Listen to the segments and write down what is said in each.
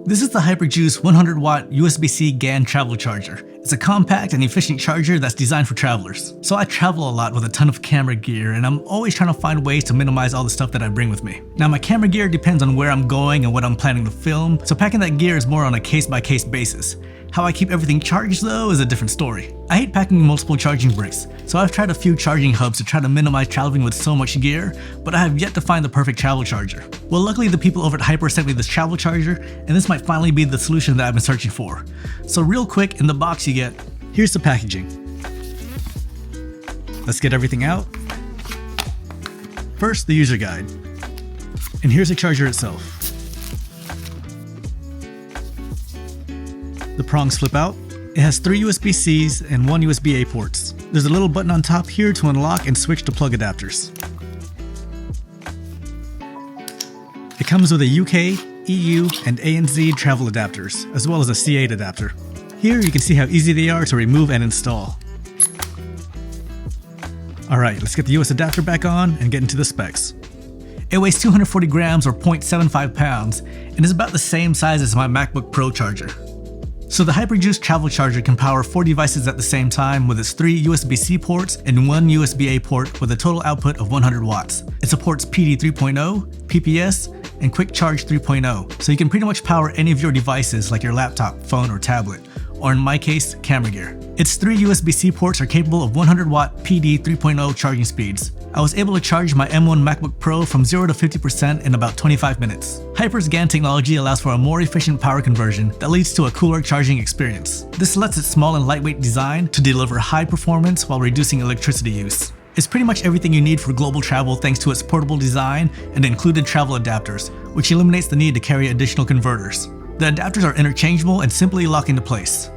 This is the HyperJuice 100W USB-C GaN travel charger. It's a compact and efficient charger that's designed for travelers. So I travel a lot with a ton of camera gear, and I'm always trying to find ways to minimize all the stuff that I bring with me. Now my camera gear depends on where I'm going and what I'm planning to film, so packing that gear is more on a case-by-case basis. How I keep everything charged though is a different story. I hate packing multiple charging bricks, so I've tried a few charging hubs to try to minimize traveling with so much gear, but I have yet to find the perfect travel charger. Well, luckily the people over at Hyper sent me this travel charger, and this might finally be the solution that I've been searching for. So real quick, in the box you get, here's the packaging. Let's get everything out. First, the user guide. And here's the charger itself. The prongs flip out. It has 3 USB-Cs and 1 USB-A ports. There's a little button on top here to unlock and switch to plug adapters. It comes with a UK, EU, and ANZ travel adapters, as well as a C8 adapter. Here you can see how easy they are to remove and install. Alright, let's get the US adapter back on and get into the specs. It weighs 240 grams or 0.75 pounds and is about the same size as my MacBook Pro charger. So the HyperJuice travel charger can power 4 devices at the same time with its 3 USB-C ports and 1 USB-A port with a total output of 100 watts. It supports PD 3.0, PPS, and Quick Charge 3.0, so you can pretty much power any of your devices like your laptop, phone, or tablet, or in my case, camera gear. Its 3 USB-C ports are capable of 100 watt PD 3.0 charging speeds. I was able to charge my M1 MacBook Pro from 0 to 50% in about 25 minutes. Hyper's GaN technology allows for a more efficient power conversion that leads to a cooler charging experience. This lets its small and lightweight design to deliver high performance while reducing electricity use. It's pretty much everything you need for global travel thanks to its portable design and included travel adapters, which eliminates the need to carry additional converters. The adapters are interchangeable and simply lock into place.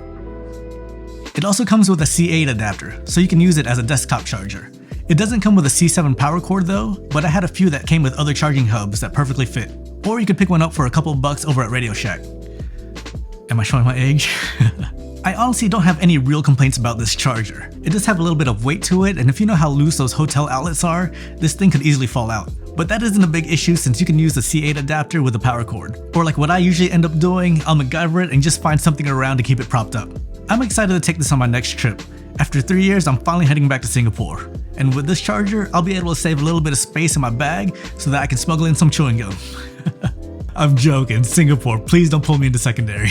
It also comes with a C8 adapter, so you can use it as a desktop charger. It doesn't come with a C7 power cord though, but I had a few that came with other charging hubs that perfectly fit. Or you could pick one up for a couple bucks over at Radio Shack. Am I showing my age? I honestly don't have any real complaints about this charger. It does have a little bit of weight to it, and if you know how loose those hotel outlets are, this thing could easily fall out. But that isn't a big issue since you can use the C8 adapter with a power cord. Or like what I usually end up doing, I'll MacGyver it and just find something around to keep it propped up. I'm excited to take this on my next trip. After 3 years, I'm finally heading back to Singapore. And with this charger, I'll be able to save a little bit of space in my bag so that I can smuggle in some chewing gum. I'm joking, Singapore, please don't pull me into secondary.